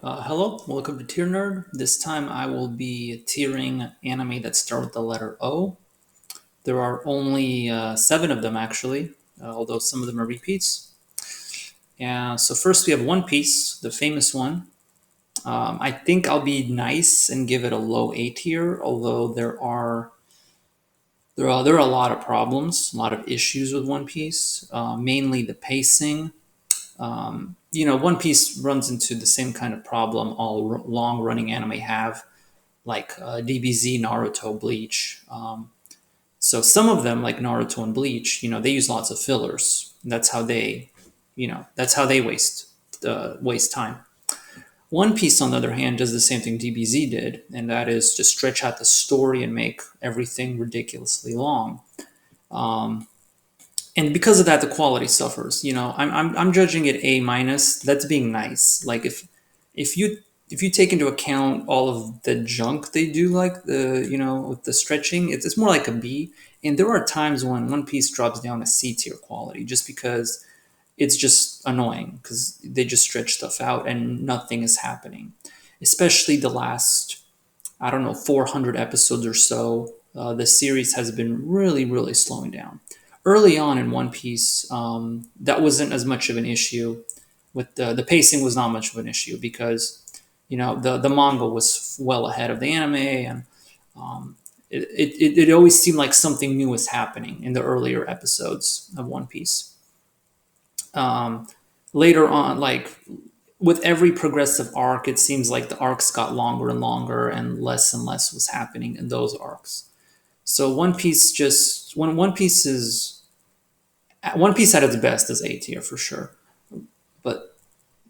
Hello, welcome to Tier Nerd. This time I will be tiering anime that start with the letter O. There are only seven of them actually, although some of them are repeats. And so first we have One Piece, the famous one. I think I'll be nice and give it a low A tier, although there are a lot of problems, a lot of issues with One Piece. Mainly the pacing. One Piece runs into the same kind of problem all long-running anime have, like DBZ, Naruto, Bleach. So some of them, like Naruto and Bleach, they use lots of fillers. That's how they waste time. One Piece, on the other hand, does the same thing DBZ did, and that is to stretch out the story and make everything ridiculously long. Um, and because of that, the quality suffers. I'm judging it A minus. That's being nice. Like if you if you take into account all of the junk they do, like with the stretching, it's more like a B. And there are times when One Piece drops down to C tier quality just because it's just annoying because they just stretch stuff out and nothing is happening. Especially the last, I don't know, 400 episodes or so, the series has been really, really slowing down. Early on in One Piece, that wasn't as much of an issue. With the pacing was not much of an issue because the manga was well ahead of the anime, and it always seemed like something new was happening in the earlier episodes of One Piece. Um, Later on, like with every progressive arc, it seems like the arcs got longer and less was happening in those arcs. So One Piece at its best is A tier for sure, but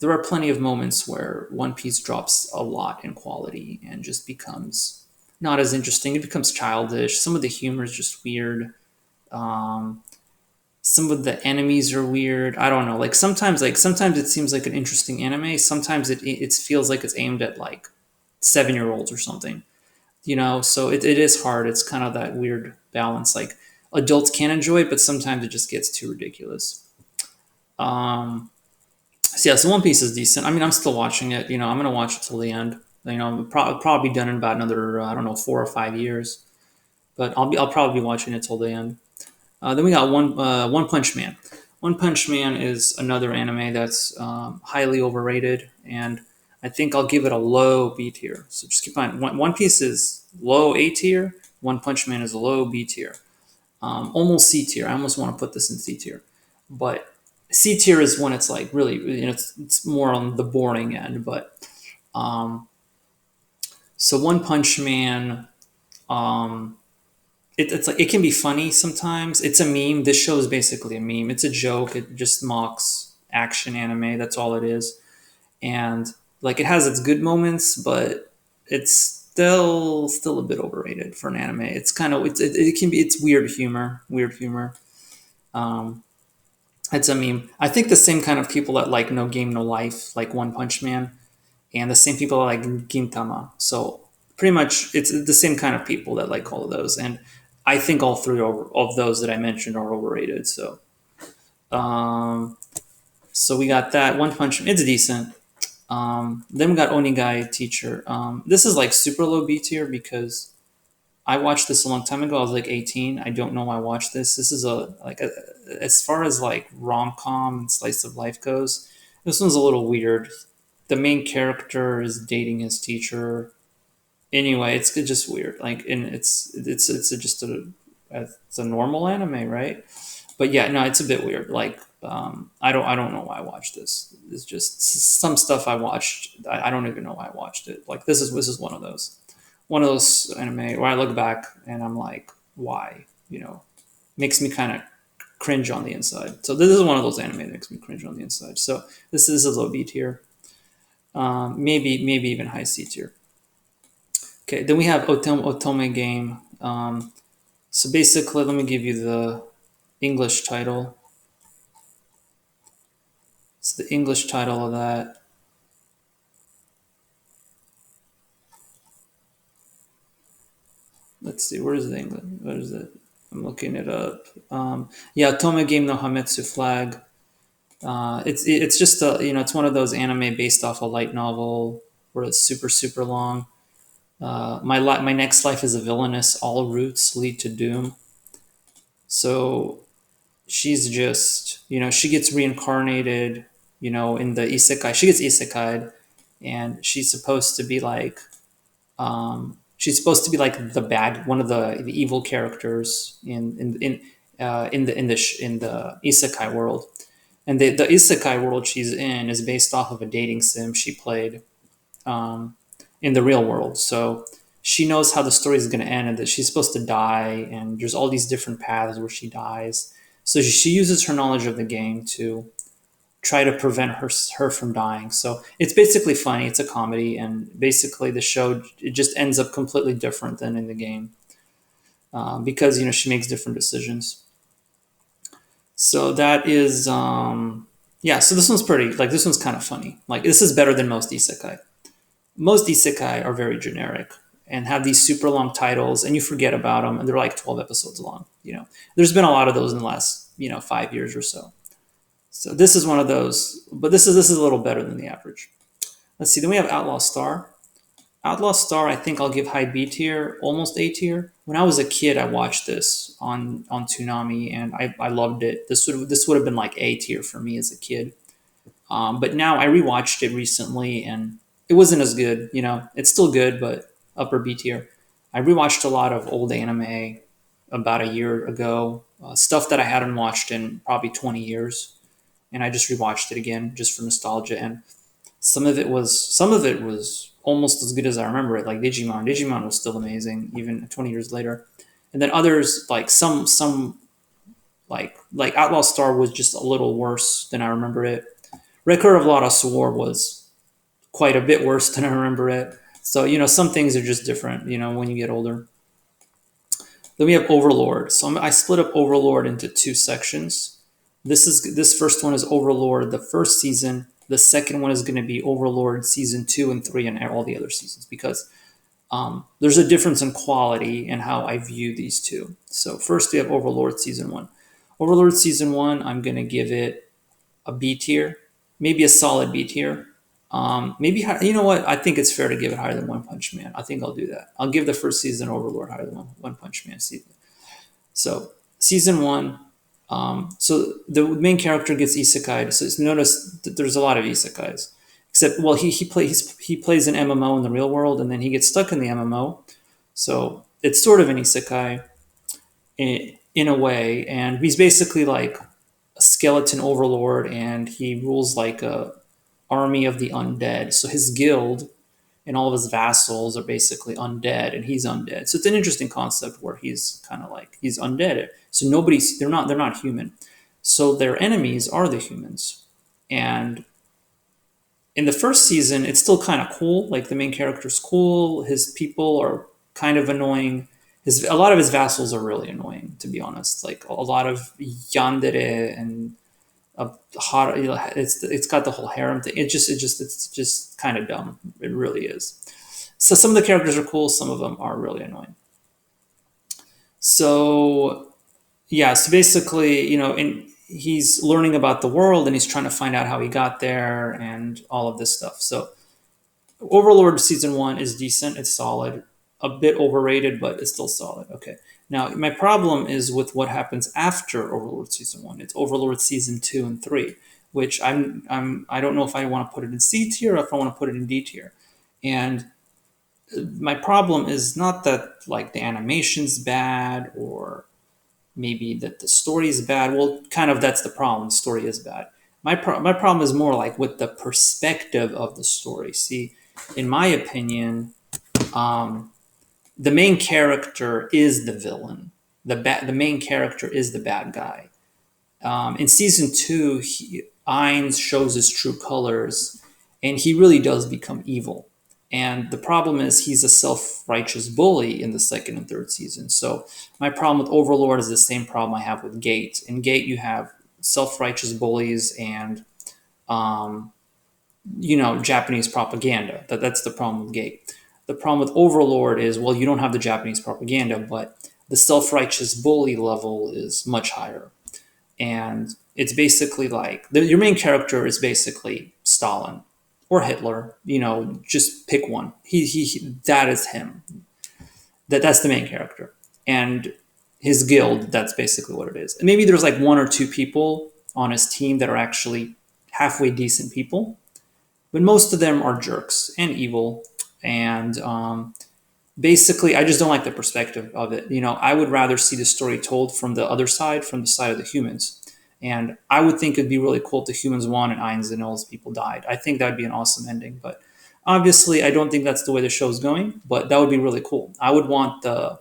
there are plenty of moments where One Piece drops a lot in quality and just becomes not as interesting. It becomes childish. Some of the humor is just weird. Um, some of the enemies are weird. I don't know. Like sometimes it seems like an interesting anime. Sometimes it feels like it's aimed at like 7 year olds or something. So it is hard. It's kind of that weird balance. Like adults can enjoy it, but sometimes it just gets too ridiculous. Um, so yeah, so One Piece is decent. I mean, I'm still watching it. I'm gonna watch it till the end. Probably done in about another I don't know 4 or 5 years, but I'll probably be watching it till the end. Then we got One Punch Man. One Punch Man is another anime that's highly overrated, and I think I'll give it a low B tier. So just keep in mind, One Piece is low A tier. One Punch Man is a low B tier, almost C tier. I almost want to put this in C tier, but C tier is when it's like really, it's more on the boring end. But um, so One Punch Man, um, it's like it can be funny sometimes. It's a meme. This show is basically a meme. It's a joke. It just mocks action anime. That's all it is. And like it has its good moments, but it's still a bit overrated for an anime. It's kind of it can be it's weird humor. Weird humor. Um, it's a meme. I think the same kind of people that like No Game No Life, like One Punch Man, and the same people that like Gintama. So pretty much it's the same kind of people that like all of those. And I think all three of those that I mentioned are overrated. Um, so we got that One Punch. It's decent. Then we got Onigiri Teacher. This is like super low B tier because I watched this a long time ago. I was like 18. I don't know why I watched this. This is as far as like rom com and slice of life goes, this one's a little weird. The main character is dating his teacher. Anyway, it's just weird. Like, and it's just it's a normal anime, right? But yeah, no, it's a bit weird. Like, I don't know why I watched this. It's just some stuff I watched. I don't even know why I watched it. Like, this is one of those anime where I look back and I'm like, why? Makes me kind of cringe on the inside. So this is one of those anime that makes me cringe on the inside. So this is a low B tier, maybe even high C tier. Okay, then we have Otome Game. So basically, let me give you the English title. So the English title of that. Let's see, where is the English? What is it? I'm looking it up. Yeah, Otome Game no Hametsu Flag. It's just a, it's one of those anime based off a light novel where it's super super long. My next life is a villainess. All routes lead to doom. So she's just, she gets reincarnated, in the isekai. She gets isekai'd, and she's supposed to be like the bad, one of the evil characters in the isekai world. And the isekai world she's in is based off of a dating sim she played um, in the real world. So she knows how the story is going to end and that she's supposed to die, and there's all these different paths where she dies. So she uses her knowledge of the game to try to prevent her from dying. So it's basically funny. It's a comedy, and basically the show, it just ends up completely different than in the game, because she makes different decisions. So that is yeah. So this one's pretty, like, this one's kind of funny. Like, this is better than most isekai. Most isekai are very generic and have these super long titles, and you forget about them, and they're like 12 episodes long. There's been a lot of those in the last 5 years or so. So this is one of those, but this is a little better than the average. Let's see. Then we have Outlaw Star. Outlaw Star, I think I'll give high B tier, almost A tier. When I was a kid, I watched this on Toonami, and I loved it. This would have been like A tier for me as a kid. But now I rewatched it recently, and it wasn't as good. It's still good, but upper B tier. I rewatched a lot of old anime about a year ago, stuff that I hadn't watched in probably 20 years, and I just rewatched it again just for nostalgia. And some of it was almost as good as I remember it. Like Digimon. Digimon was still amazing even 20 years later. And then others, like some like Outlaw Star was just a little worse than I remember it. Record of Lost Sword was quite a bit worse than I remember it. So some things are just different. When you get older. Then we have Overlord. So I split up Overlord into two sections. This first one is Overlord, the first season. The second one is going to be Overlord season 2 and 3 and all the other seasons, because there's a difference in quality and how I view these two. So first we have Overlord season 1. Overlord season 1, I'm going to give it a B tier, maybe a solid B tier. Maybe, you know what? I think it's fair to give it higher than One Punch Man. I think I'll do that. I'll give the first season Overlord higher than One Punch Man season. So season 1. So the main character gets isekai. So notice that there's a lot of isekais. Except, well, he plays an MMO in the real world, and then he gets stuck in the MMO. So it's sort of an isekai in a way, and he's basically like a skeleton overlord, and he rules like a army of the undead. So his guild and all of his vassals are basically undead, and he's undead. So it's an interesting concept where he's kind of like, he's undead. So they're not human. So their enemies are the humans. And in the first season, it's still kind of cool. Like, the main character's cool. His people are kind of annoying. A lot of his vassals are really annoying, to be honest. Like, a lot of yandere and a hot. It's got the whole harem thing. It's just kind of dumb. It really is. So some of the characters are cool. Some of them are really annoying. So yeah. So basically, he's learning about the world, and he's trying to find out how he got there and all of this stuff. So Overlord season 1 is decent. It's solid. A bit overrated, but it's still solid. Okay. Now, my problem is with what happens after Overlord season 1. It's Overlord season 2 and 3, which I don't know if I want to put it in C tier or if I want to put it in D tier. And my problem is not that, like, the animation's bad, or maybe that the story is bad. Well, kind of, that's the problem. The story is bad. My problem is more like with the perspective of the story. See, in my opinion, the main character is the villain. The main character is the bad guy. In season 2, Ainz shows his true colors, and he really does become evil. And the problem is, he's a self-righteous bully in the second and third season. So my problem with Overlord is the same problem I have with Gate. In Gate, you have self-righteous bullies and Japanese propaganda. That's the problem with Gate. The problem with Overlord is, well, you don't have the Japanese propaganda, but the self-righteous bully level is much higher. And It's basically like your main character is basically Stalin or Hitler. Just pick one. That is him. That's the main character, and his guild. That's basically what it is. And maybe there's like one or two people on his team that are actually halfway decent people, but most of them are jerks and evil. And basically, I just don't like the perspective of it. I would rather see the story told from the other side, from the side of the humans. And I would think it'd be really cool if the humans won and Ainz and all those people died. I think that would be an awesome ending. But obviously, I don't think that's the way the show's going. But that would be really cool. I would want the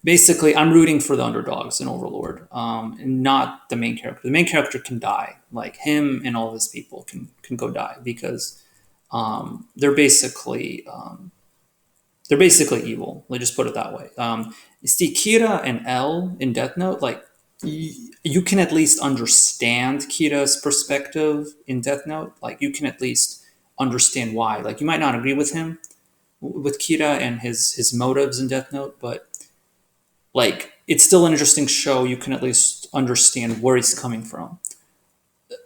basically, I'm rooting for the underdogs in Overlord, and not the main character. The main character can die, like him and all of his people can go die because they're basically evil. Let's just put it that way. See, Kira and L in Death Note, like you can at least understand Kira's perspective in Death Note. Like you can at least understand why. Like you might not agree with him, with Kira and his motives in Death Note, but like it's still an interesting show. You can at least understand where he's coming from.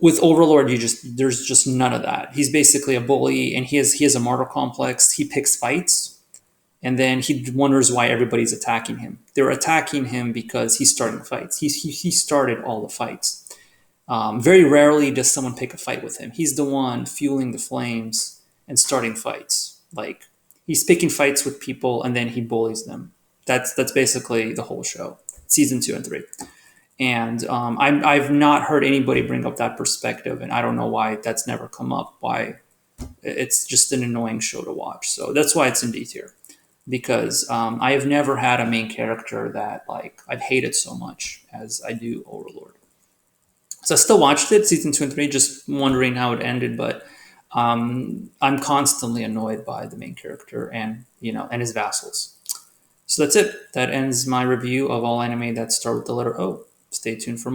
With Overlord, there's just none of that. He's basically a bully, and he has a martyr complex. He picks fights, and then he wonders why everybody's attacking him. They're attacking him because he's starting fights. He started all the fights. Very rarely does someone pick a fight with him. He's the one fueling the flames and starting fights. Like he's picking fights with people, and then he bullies them. That's basically the whole show, season 2 and 3. And I've not heard anybody bring up that perspective, and I don't know why that's never come up. Why it's just an annoying show to watch. So that's why it's in D tier, because I have never had a main character that like I've hated so much as I do Overlord. So I still watched it, season 2 and 3, just wondering how it ended, but I'm constantly annoyed by the main character and his vassals. So that's it. That ends my review of all anime that start with the letter O. Stay tuned for more.